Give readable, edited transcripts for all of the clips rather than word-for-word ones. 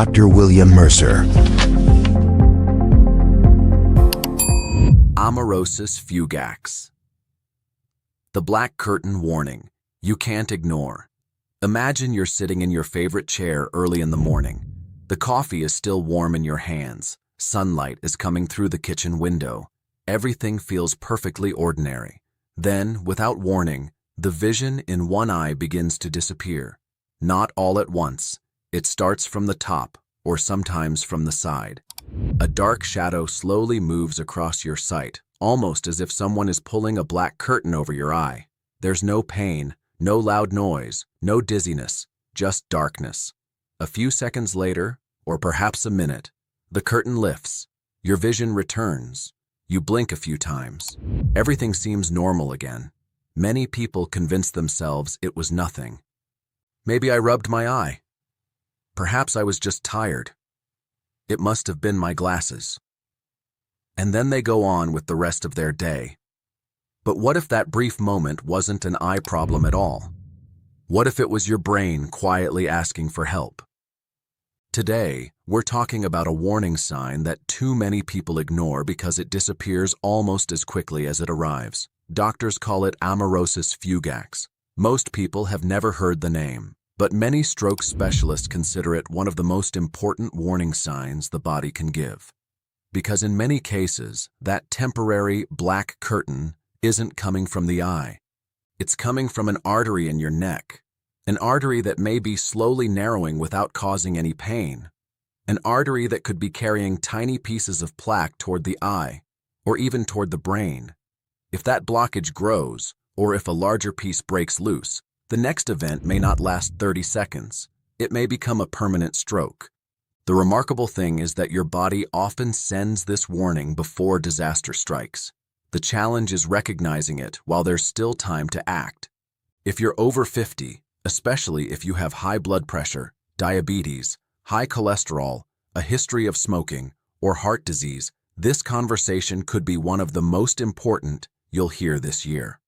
Dr. William Mercer. Amaurosis Fugax. The black curtain warning. You can't ignore. Imagine you're sitting in your favorite chair early in the morning. The coffee is still warm in your hands. Sunlight is coming through the kitchen window. Everything feels perfectly ordinary. Then, without warning, the vision in one eye begins to disappear. Not all at once. It starts from the top, or sometimes from the side. A dark shadow slowly moves across your sight, almost as if someone is pulling a black curtain over your eye. There's no pain, no loud noise, no dizziness, just darkness. A few seconds later, or perhaps a minute, the curtain lifts. Your vision returns. You blink a few times. Everything seems normal again. Many people convince themselves it was nothing. Maybe I rubbed my eye. Perhaps I was just tired. It must have been my glasses. And then they go on with the rest of their day. But what if that brief moment wasn't an eye problem at all? What if it was your brain quietly asking for help? Today, we're talking about a warning sign that too many people ignore because it disappears almost as quickly as it arrives. Doctors call it Amaurosis Fugax. Most people have never heard the name, but many stroke specialists consider it one of the most important warning signs the body can give. Because in many cases, that temporary black curtain isn't coming from the eye. It's coming from an artery in your neck, an artery that may be slowly narrowing without causing any pain, an artery that could be carrying tiny pieces of plaque toward the eye, or even toward the brain. If that blockage grows, or if a larger piece breaks loose, the next event may not last 30 seconds. It may become a permanent stroke. The remarkable thing is that your body often sends this warning before disaster strikes. The challenge is recognizing it while there's still time to act. If you're over 50, especially if you have high blood pressure, diabetes, high cholesterol, a history of smoking, or heart disease, this conversation could be one of the most important you'll hear this year.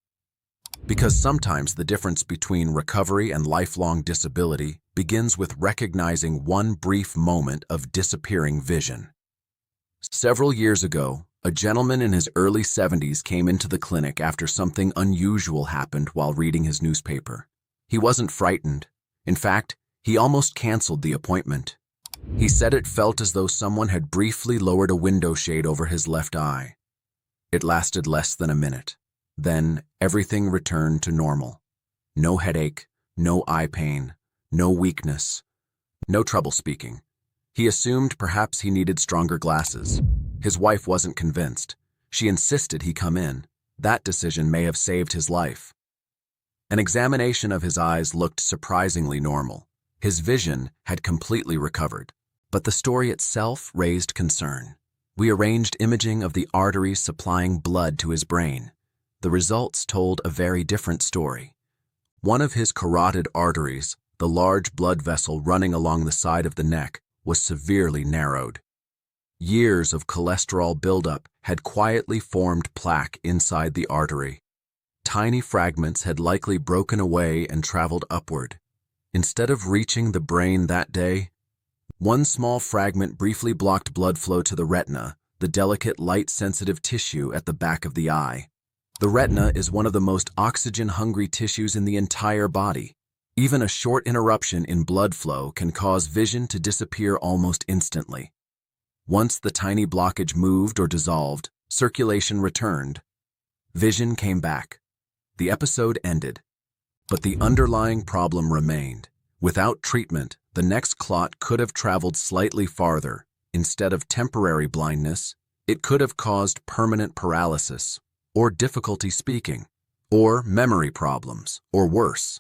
Because sometimes the difference between recovery and lifelong disability begins with recognizing one brief moment of disappearing vision. Several years ago, a gentleman in his early 70s came into the clinic after something unusual happened while reading his newspaper. He wasn't frightened. In fact, he almost canceled the appointment. He said it felt as though someone had briefly lowered a window shade over his left eye. It lasted less than a minute. Then everything returned to normal. No headache, no eye pain, no weakness, no trouble speaking. He assumed perhaps he needed stronger glasses. His wife wasn't convinced. She insisted he come in. That decision may have saved his life. An examination of his eyes looked surprisingly normal. His vision had completely recovered. But the story itself raised concern. We arranged imaging of the arteries supplying blood to his brain. The results told a very different story. One of his carotid arteries, the large blood vessel running along the side of the neck, was severely narrowed. Years of cholesterol buildup had quietly formed plaque inside the artery. Tiny fragments had likely broken away and traveled upward. Instead of reaching the brain that day, one small fragment briefly blocked blood flow to the retina, the delicate light-sensitive tissue at the back of the eye. The retina is one of the most oxygen-hungry tissues in the entire body. Even a short interruption in blood flow can cause vision to disappear almost instantly. Once the tiny blockage moved or dissolved, circulation returned. Vision came back. The episode ended. But the underlying problem remained. Without treatment, the next clot could have traveled slightly farther. Instead of temporary blindness, it could have caused permanent paralysis, or difficulty speaking, or memory problems, or worse.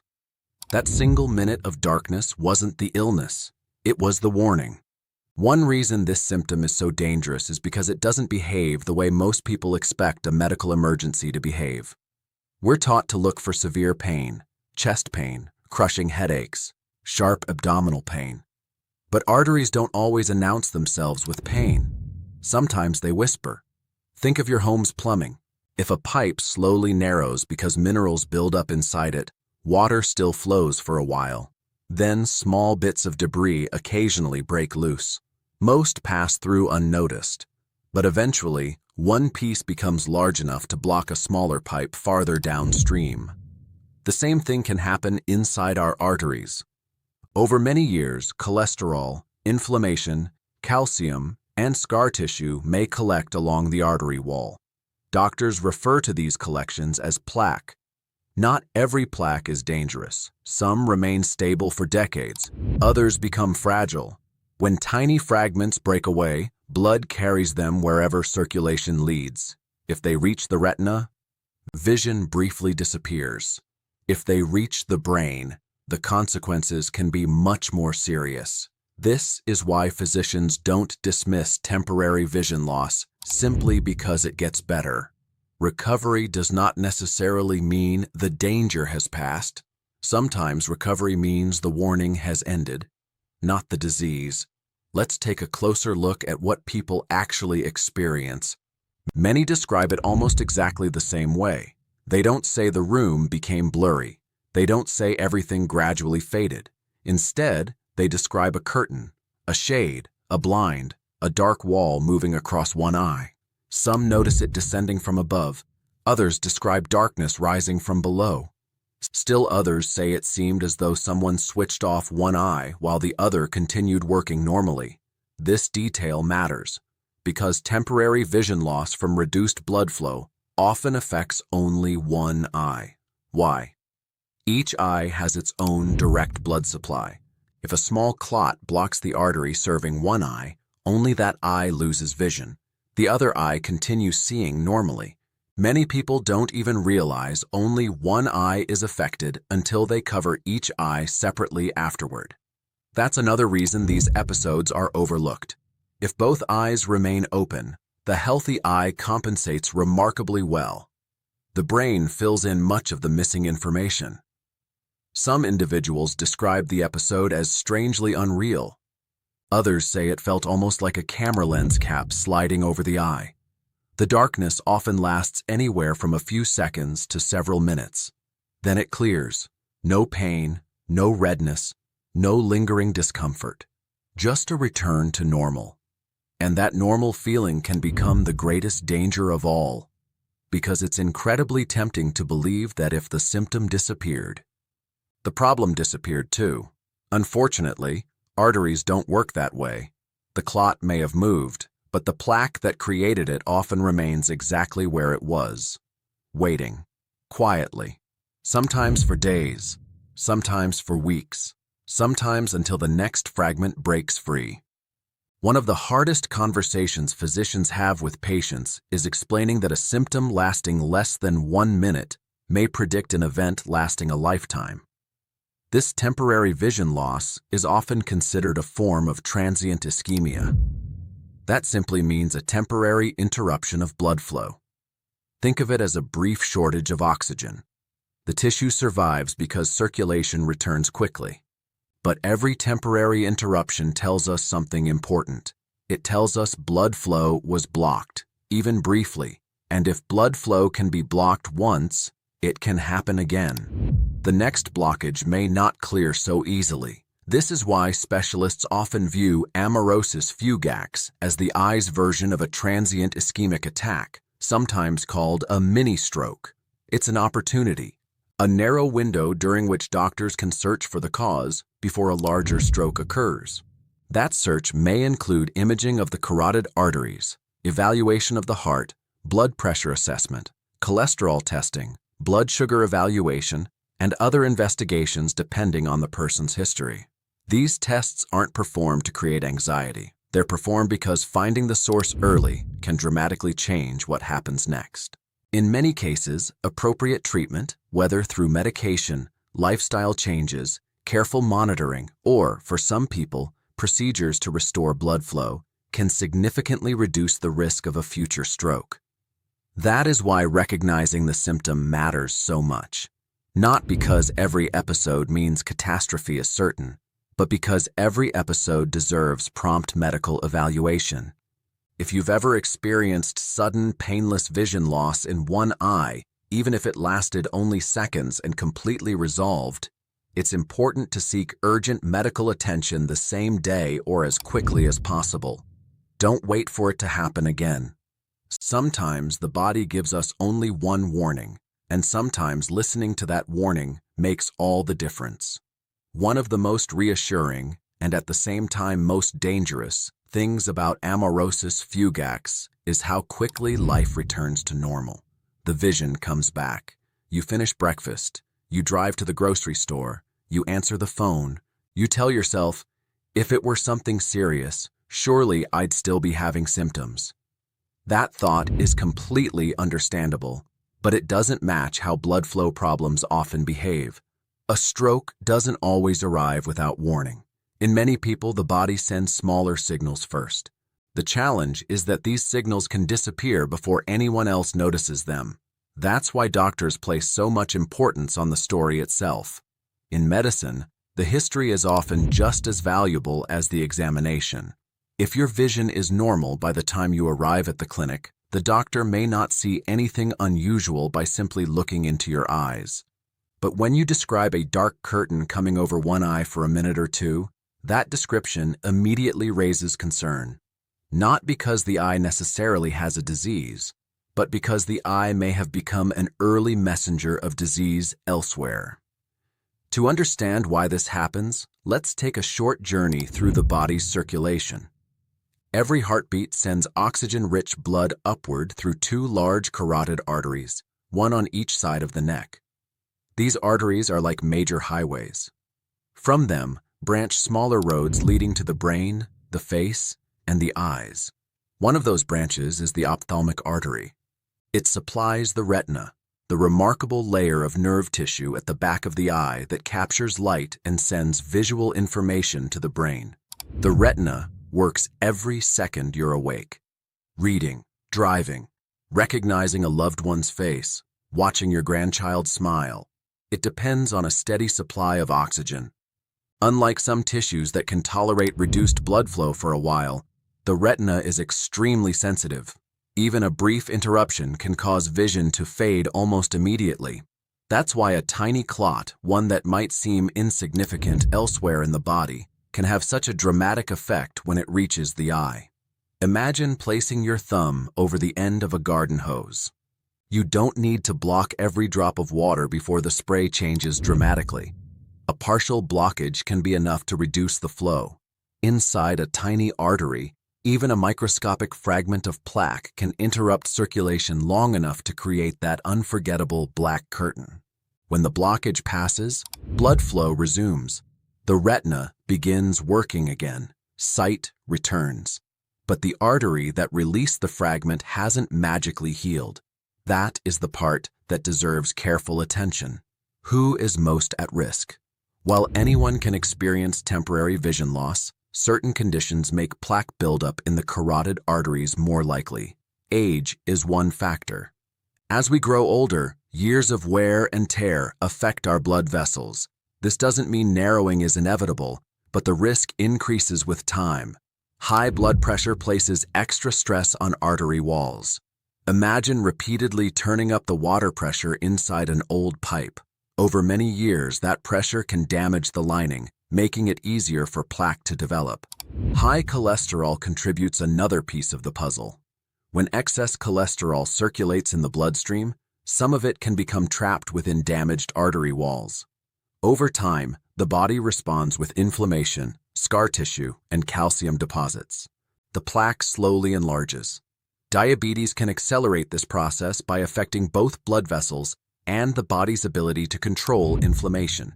That single minute of darkness wasn't the illness, it was the warning. One reason this symptom is so dangerous is because it doesn't behave the way most people expect a medical emergency to behave. We're taught to look for severe pain, chest pain, crushing headaches, sharp abdominal pain. But arteries don't always announce themselves with pain. Sometimes they whisper. Think of your home's plumbing. If a pipe slowly narrows because minerals build up inside it, water still flows for a while. Then small bits of debris occasionally break loose. Most pass through unnoticed, but eventually, one piece becomes large enough to block a smaller pipe farther downstream. The same thing can happen inside our arteries. Over many years, cholesterol, inflammation, calcium, and scar tissue may collect along the artery wall. Doctors refer to these collections as plaque. Not every plaque is dangerous. Some remain stable for decades. Others become fragile. When tiny fragments break away, blood carries them wherever circulation leads. If they reach the retina, vision briefly disappears. If they reach the brain, the consequences can be much more serious. This is why physicians don't dismiss temporary vision loss simply because it gets better. Recovery does not necessarily mean the danger has passed. Sometimes recovery means the warning has ended, not the disease. Let's take a closer look at what people actually experience. Many describe it almost exactly the same way. They don't say the room became blurry. They don't say everything gradually faded. Instead, they describe a curtain, a shade, a blind, a dark wall moving across one eye. Some notice it descending from above. Others describe darkness rising from below. Still others say it seemed as though someone switched off one eye while the other continued working normally. This detail matters because temporary vision loss from reduced blood flow often affects only one eye. Why? Each eye has its own direct blood supply. If a small clot blocks the artery serving one eye, only that eye loses vision. The other eye continues seeing normally. Many people don't even realize only one eye is affected until they cover each eye separately afterward. That's another reason these episodes are overlooked. If both eyes remain open, the healthy eye compensates remarkably well. The brain fills in much of the missing information. Some individuals describe the episode as strangely unreal. Others say it felt almost like a camera lens cap sliding over the eye. The darkness often lasts anywhere from a few seconds to several minutes. Then it clears. No pain, no redness, no lingering discomfort. Just a return to normal. And that normal feeling can become the greatest danger of all, because it's incredibly tempting to believe that if the symptom disappeared, the problem disappeared too. Unfortunately, arteries don't work that way. The clot may have moved, but the plaque that created it often remains exactly where it was, waiting, quietly, sometimes for days, sometimes for weeks, sometimes until the next fragment breaks free. One of the hardest conversations physicians have with patients is explaining that a symptom lasting less than 1 minute may predict an event lasting a lifetime. This temporary vision loss is often considered a form of transient ischemia. That simply means a temporary interruption of blood flow. Think of it as a brief shortage of oxygen. The tissue survives because circulation returns quickly. But every temporary interruption tells us something important. It tells us blood flow was blocked, even briefly, and if blood flow can be blocked once, it can happen again. The next blockage may not clear so easily. This is why specialists often view Amaurosis Fugax as the eye's version of a transient ischemic attack, sometimes called a mini-stroke. It's an opportunity, a narrow window during which doctors can search for the cause before a larger stroke occurs. That search may include imaging of the carotid arteries, evaluation of the heart, blood pressure assessment, cholesterol testing, blood sugar evaluation, and other investigations depending on the person's history. These tests aren't performed to create anxiety. They're performed because finding the source early can dramatically change what happens next. In many cases, appropriate treatment, whether through medication, lifestyle changes, careful monitoring, or, for some people, procedures to restore blood flow, can significantly reduce the risk of a future stroke. That is why recognizing the symptom matters so much. Not because every episode means catastrophe is certain, but because every episode deserves prompt medical evaluation. If you've ever experienced sudden, painless vision loss in one eye, even if it lasted only seconds and completely resolved, It's important to seek urgent medical attention the same day or as quickly as possible. Don't wait for it to happen again. Sometimes the body gives us only one warning, and sometimes listening to that warning makes all the difference. One of the most reassuring, and at the same time most dangerous, things about Amaurosis Fugax is how quickly life returns to normal. The vision comes back. You finish breakfast. You drive to the grocery store. You answer the phone. You tell yourself, if it were something serious, surely I'd still be having symptoms. That thought is completely understandable, but it doesn't match how blood flow problems often behave. A stroke doesn't always arrive without warning. In many people, the body sends smaller signals first. The challenge is that these signals can disappear before anyone else notices them. That's why doctors place so much importance on the story itself. In medicine, the history is often just as valuable as the examination. If your vision is normal by the time you arrive at the clinic, the doctor may not see anything unusual by simply looking into your eyes. But when you describe a dark curtain coming over one eye for a minute or two, that description immediately raises concern. Not because the eye necessarily has a disease, but because the eye may have become an early messenger of disease elsewhere. To understand why this happens, let's take a short journey through the body's circulation. Every heartbeat sends oxygen-rich blood upward through two large carotid arteries, one on each side of the neck. These arteries are like major highways. From them branch smaller roads leading to the brain, the face, and the eyes. One of those branches is the ophthalmic artery. It supplies the retina, the remarkable layer of nerve tissue at the back of the eye that captures light and sends visual information to the brain. The retina works every second you're awake. Reading, driving, recognizing a loved one's face, watching your grandchild smile. It depends on a steady supply of oxygen. Unlike some tissues that can tolerate reduced blood flow for a while, the retina is extremely sensitive. Even a brief interruption can cause vision to fade almost immediately. That's why a tiny clot, one that might seem insignificant elsewhere in the body, can have such a dramatic effect when it reaches the eye. Imagine placing your thumb over the end of a garden hose. You don't need to block every drop of water before the spray changes dramatically. A partial blockage can be enough to reduce the flow. Inside a tiny artery, even a microscopic fragment of plaque can interrupt circulation long enough to create that unforgettable black curtain. When the blockage passes, blood flow resumes. The retina begins working again. Sight returns. But the artery that released the fragment hasn't magically healed. That is the part that deserves careful attention. Who is most at risk? While anyone can experience temporary vision loss, certain conditions make plaque buildup in the carotid arteries more likely. Age is one factor. As we grow older, years of wear and tear affect our blood vessels. This doesn't mean narrowing is inevitable, but the risk increases with time. High blood pressure places extra stress on artery walls. Imagine repeatedly turning up the water pressure inside an old pipe. Over many years, that pressure can damage the lining, making it easier for plaque to develop. High cholesterol contributes another piece of the puzzle. When excess cholesterol circulates in the bloodstream, some of it can become trapped within damaged artery walls. Over time, the body responds with inflammation, scar tissue, and calcium deposits. The plaque slowly enlarges. Diabetes can accelerate this process by affecting both blood vessels and the body's ability to control inflammation.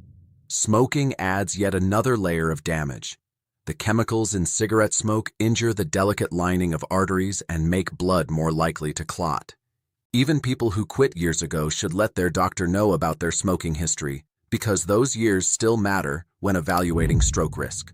Smoking adds yet another layer of damage. The chemicals in cigarette smoke injure the delicate lining of arteries and make blood more likely to clot. Even people who quit years ago should let their doctor know about their smoking history, because those years still matter when evaluating stroke risk.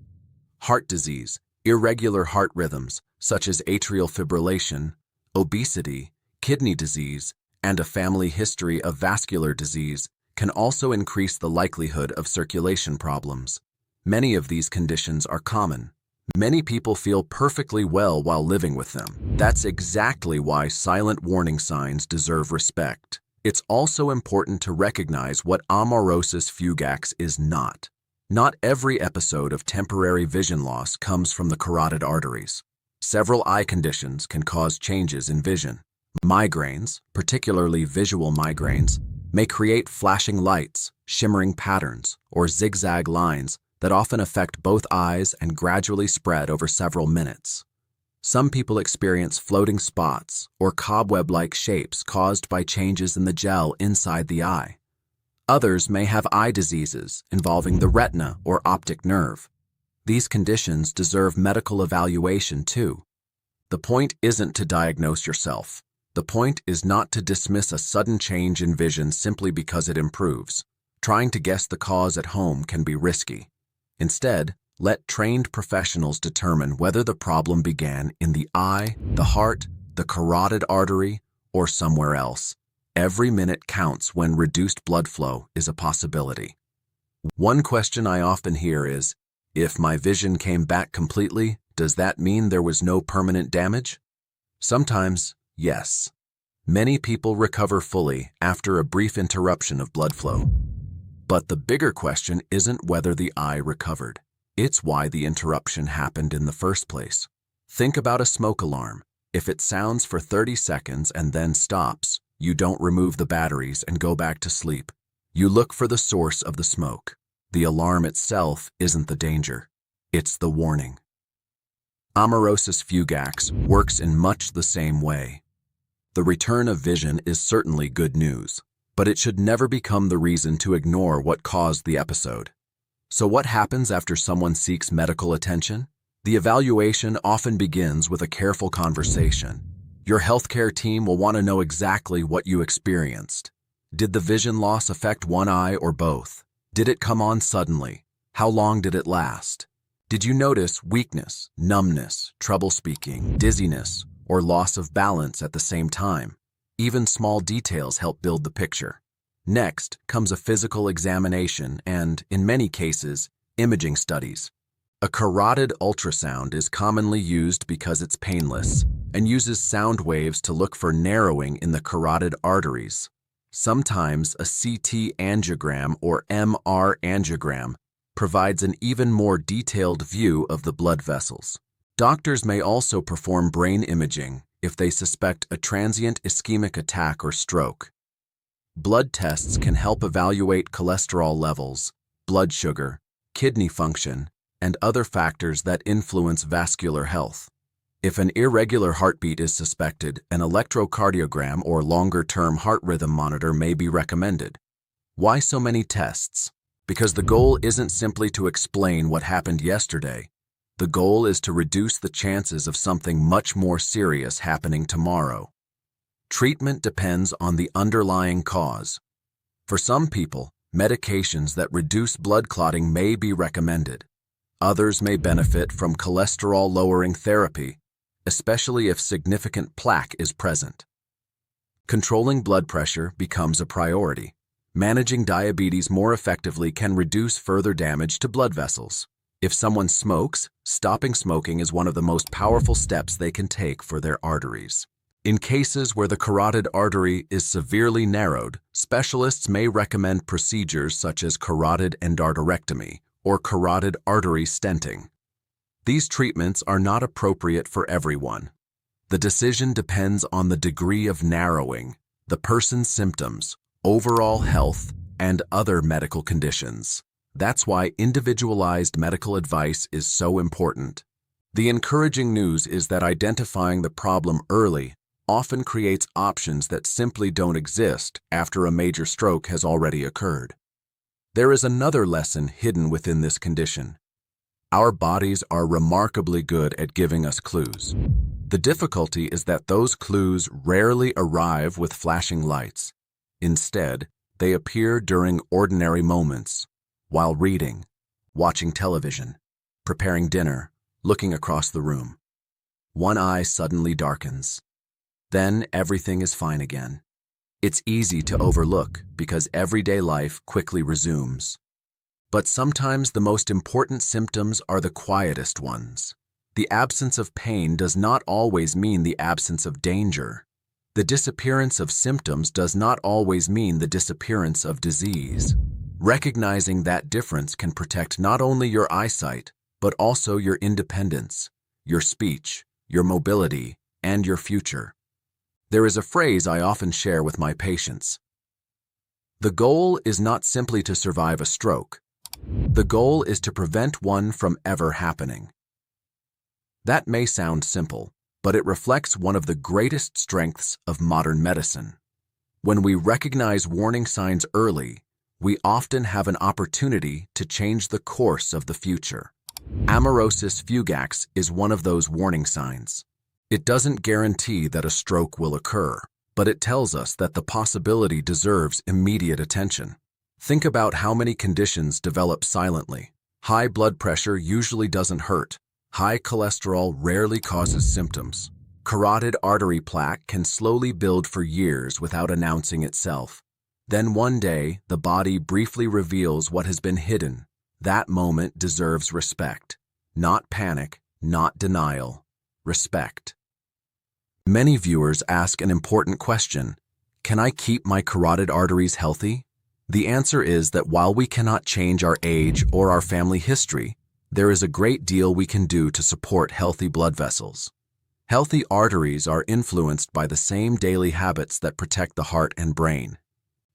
Heart disease, irregular heart rhythms, such as atrial fibrillation, obesity, kidney disease, and a family history of vascular disease can also increase the likelihood of circulation problems. Many of these conditions are common. Many people feel perfectly well while living with them. That's exactly why silent warning signs deserve respect. It's also important to recognize what Amaurosis Fugax is not. Not every episode of temporary vision loss comes from the carotid arteries. Several eye conditions can cause changes in vision. Migraines, particularly visual migraines, may create flashing lights, shimmering patterns, or zigzag lines that often affect both eyes and gradually spread over several minutes. Some people experience floating spots or cobweb-like shapes caused by changes in the gel inside the eye. Others may have eye diseases involving the retina or optic nerve. These conditions deserve medical evaluation too. The point isn't to diagnose yourself. The point is not to dismiss a sudden change in vision simply because it improves. Trying to guess the cause at home can be risky. Instead, let trained professionals determine whether the problem began in the eye, the heart, the carotid artery, or somewhere else. Every minute counts when reduced blood flow is a possibility. One question I often hear is, if my vision came back completely, does that mean there was no permanent damage? Sometimes, yes. Many people recover fully after a brief interruption of blood flow. But the bigger question isn't whether the eye recovered. It's why the interruption happened in the first place. Think about a smoke alarm. If it sounds for 30 seconds and then stops, you don't remove the batteries and go back to sleep. You look for the source of the smoke. The alarm itself isn't the danger. It's the warning. Amaurosis Fugax works in much the same way. The return of vision is certainly good news, but it should never become the reason to ignore what caused the episode. So what happens after someone seeks medical attention? The evaluation often begins with a careful conversation. Your healthcare team will want to know exactly what you experienced. Did the vision loss affect one eye or both? Did it come on suddenly? How long did it last? Did you notice weakness, numbness, trouble speaking, dizziness, or loss of balance at the same time? Even small details help build the picture. Next comes a physical examination and, in many cases, imaging studies. A carotid ultrasound is commonly used because it's painless and uses sound waves to look for narrowing in the carotid arteries. Sometimes a CT angiogram or MR angiogram provides an even more detailed view of the blood vessels. Doctors may also perform brain imaging if they suspect a transient ischemic attack or stroke. Blood tests can help evaluate cholesterol levels, blood sugar, kidney function, and other factors that influence vascular health. If an irregular heartbeat is suspected, an electrocardiogram or longer-term heart rhythm monitor may be recommended. Why so many tests? Because the goal isn't simply to explain what happened yesterday. The goal is to reduce the chances of something much more serious happening tomorrow. Treatment depends on the underlying cause. For some people, medications that reduce blood clotting may be recommended. Others may benefit from cholesterol-lowering therapy, especially if significant plaque is present. Controlling blood pressure becomes a priority. Managing diabetes more effectively can reduce further damage to blood vessels. If someone smokes, stopping smoking is one of the most powerful steps they can take for their arteries. In cases where the carotid artery is severely narrowed, specialists may recommend procedures such as carotid endarterectomy or carotid artery stenting. These treatments are not appropriate for everyone. The decision depends on the degree of narrowing, the person's symptoms, overall health, and other medical conditions. That's why individualized medical advice is so important. The encouraging news is that identifying the problem early often creates options that simply don't exist after a major stroke has already occurred. There is another lesson hidden within this condition. Our bodies are remarkably good at giving us clues. The difficulty is that those clues rarely arrive with flashing lights. Instead, they appear during ordinary moments, while reading, watching television, preparing dinner, looking across the room. One eye suddenly darkens. Then everything is fine again. It's easy to overlook because everyday life quickly resumes. But sometimes the most important symptoms are the quietest ones. The absence of pain does not always mean the absence of danger. The disappearance of symptoms does not always mean the disappearance of disease. Recognizing that difference can protect not only your eyesight, but also your independence, your speech, your mobility, and your future. There is a phrase I often share with my patients. The goal is not simply to survive a stroke. The goal is to prevent one from ever happening. That may sound simple, but it reflects one of the greatest strengths of modern medicine. When we recognize warning signs early, we often have an opportunity to change the course of the future. Amaurosis Fugax is one of those warning signs. It doesn't guarantee that a stroke will occur, but it tells us that the possibility deserves immediate attention. Think about how many conditions develop silently. High blood pressure usually doesn't hurt. High cholesterol rarely causes symptoms. Carotid artery plaque can slowly build for years without announcing itself. Then one day, the body briefly reveals what has been hidden. That moment deserves respect. Not panic, not denial. Respect. Many viewers ask an important question. Can I keep my carotid arteries healthy? The answer is that while we cannot change our age or our family history, there is a great deal we can do to support healthy blood vessels. Healthy arteries are influenced by the same daily habits that protect the heart and brain.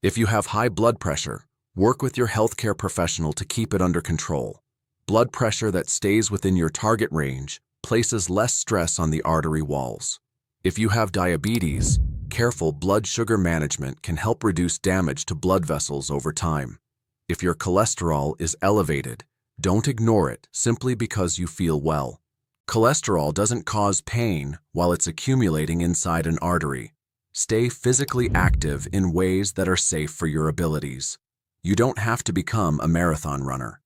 If you have high blood pressure, work with your healthcare professional to keep it under control. Blood pressure that stays within your target range places less stress on the artery walls. If you have diabetes, careful blood sugar management can help reduce damage to blood vessels over time. If your cholesterol is elevated, don't ignore it simply because you feel well. Cholesterol doesn't cause pain while it's accumulating inside an artery. Stay physically active in ways that are safe for your abilities. You don't have to become a marathon runner.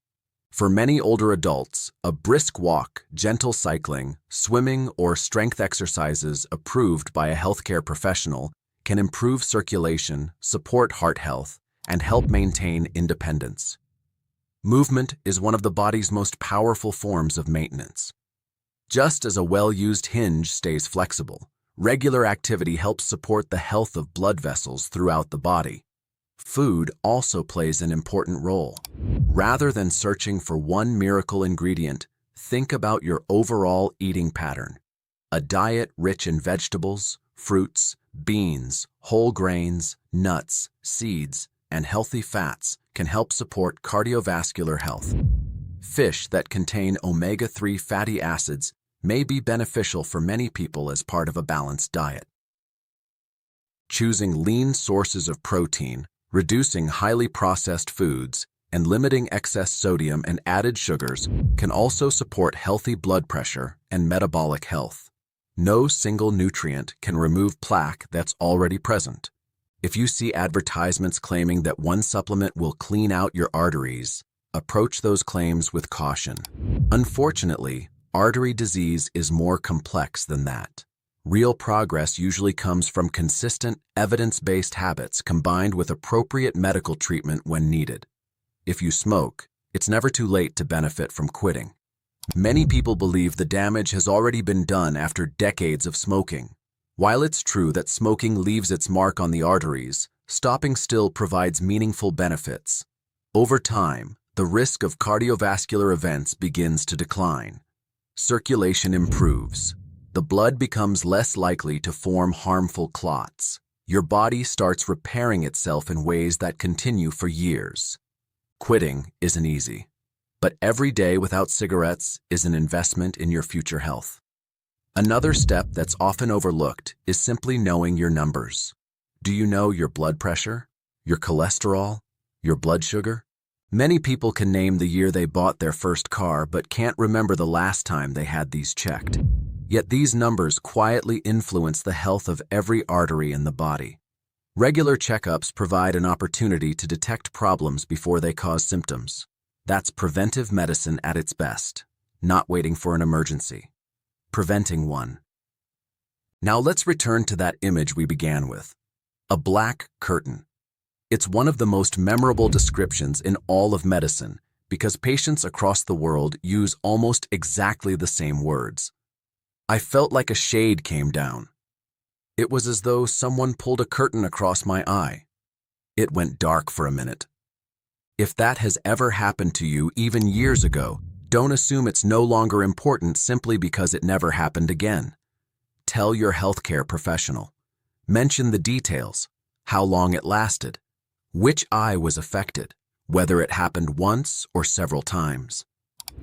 For many older adults, a brisk walk, gentle cycling, swimming, or strength exercises approved by a healthcare professional can improve circulation, support heart health, and help maintain independence. Movement is one of the body's most powerful forms of maintenance. Just as a well-used hinge stays flexible, regular activity helps support the health of blood vessels throughout the body. Food also plays an important role. Rather than searching for one miracle ingredient, think about your overall eating pattern. A diet rich in vegetables, fruits, beans, whole grains, nuts, seeds, and healthy fats can help support cardiovascular health. Fish that contain omega-3 fatty acids may be beneficial for many people as part of a balanced diet. Choosing lean sources of protein, reducing highly processed foods, and limiting excess sodium and added sugars can also support healthy blood pressure and metabolic health. No single nutrient can remove plaque that's already present. If you see advertisements claiming that one supplement will clean out your arteries, approach those claims with caution. Unfortunately, artery disease is more complex than that. Real progress usually comes from consistent, evidence-based habits combined with appropriate medical treatment when needed. If you smoke, it's never too late to benefit from quitting. Many people believe the damage has already been done after decades of smoking. While it's true that smoking leaves its mark on the arteries, stopping still provides meaningful benefits. Over time, the risk of cardiovascular events begins to decline. Circulation improves. The blood becomes less likely to form harmful clots. Your body starts repairing itself in ways that continue for years. Quitting isn't easy, but every day without cigarettes is an investment in your future health. Another step that's often overlooked is simply knowing your numbers. Do you know your blood pressure, your cholesterol, your blood sugar? Many people can name the year they bought their first car but can't remember the last time they had these checked. Yet these numbers quietly influence the health of every artery in the body. Regular checkups provide an opportunity to detect problems before they cause symptoms. That's preventive medicine at its best, not waiting for an emergency. Preventing one. Now let's return to that image we began with. A black curtain. It's one of the most memorable descriptions in all of medicine because patients across the world use almost exactly the same words. I felt like a shade came down. It was as though someone pulled a curtain across my eye. It went dark for a minute. If that has ever happened to you even years ago, don't assume it's no longer important simply because it never happened again. Tell your healthcare professional. Mention the details, how long it lasted, which eye was affected, whether it happened once or several times.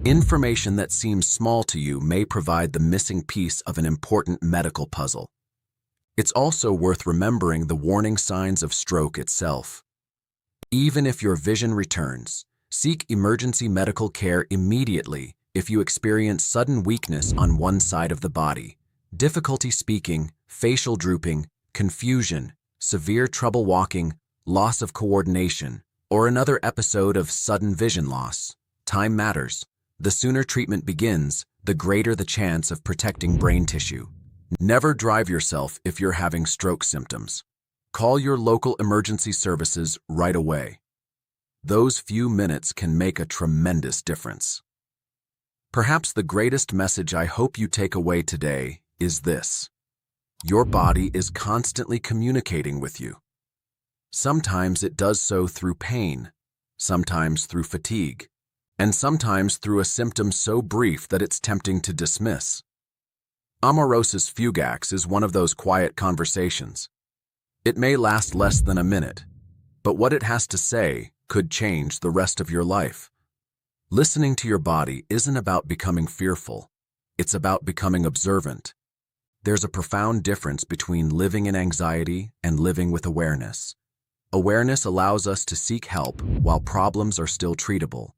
Information that seems small to you may provide the missing piece of an important medical puzzle. It's also worth remembering the warning signs of stroke itself. Even if your vision returns, seek emergency medical care immediately if you experience sudden weakness on one side of the body, difficulty speaking, facial drooping, confusion, severe trouble walking, loss of coordination, or another episode of sudden vision loss. Time matters. The sooner treatment begins, the greater the chance of protecting brain tissue. Never drive yourself if you're having stroke symptoms. Call your local emergency services right away. Those few minutes can make a tremendous difference. Perhaps the greatest message I hope you take away today is this: your body is constantly communicating with you. Sometimes it does so through pain, sometimes through fatigue, and sometimes through a symptom so brief that it's tempting to dismiss. Amaurosis Fugax is one of those quiet conversations. It may last less than a minute, but what it has to say could change the rest of your life. Listening to your body isn't about becoming fearful. It's about becoming observant. There's a profound difference between living in anxiety and living with awareness. Awareness allows us to seek help while problems are still treatable.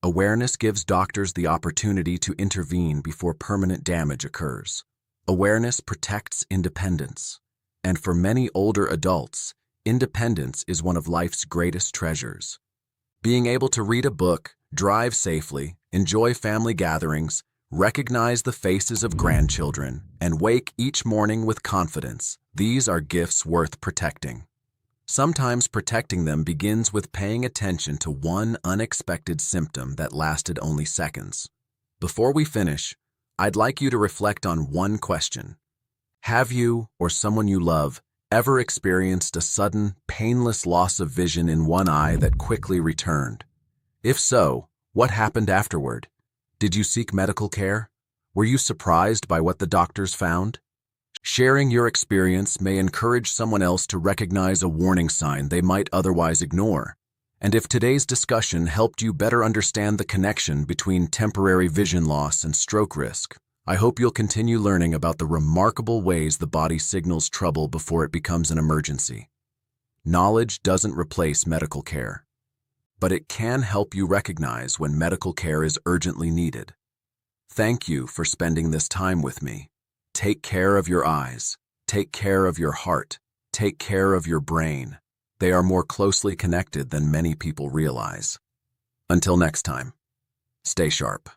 Awareness gives doctors the opportunity to intervene before permanent damage occurs. Awareness protects independence. And for many older adults, independence is one of life's greatest treasures. Being able to read a book, drive safely, enjoy family gatherings, recognize the faces of grandchildren, and wake each morning with confidence, these are gifts worth protecting. Sometimes protecting them begins with paying attention to one unexpected symptom that lasted only seconds. Before we finish, I'd like you to reflect on one question. Have you, or someone you love, ever experienced a sudden, painless loss of vision in one eye that quickly returned? If so, what happened afterward? Did you seek medical care? Were you surprised by what the doctors found? Sharing your experience may encourage someone else to recognize a warning sign they might otherwise ignore. And if today's discussion helped you better understand the connection between temporary vision loss and stroke risk, I hope you'll continue learning about the remarkable ways the body signals trouble before it becomes an emergency. Knowledge doesn't replace medical care, but it can help you recognize when medical care is urgently needed. Thank you for spending this time with me. Take care of your eyes. Take care of your heart. Take care of your brain. They are more closely connected than many people realize. Until next time, stay sharp.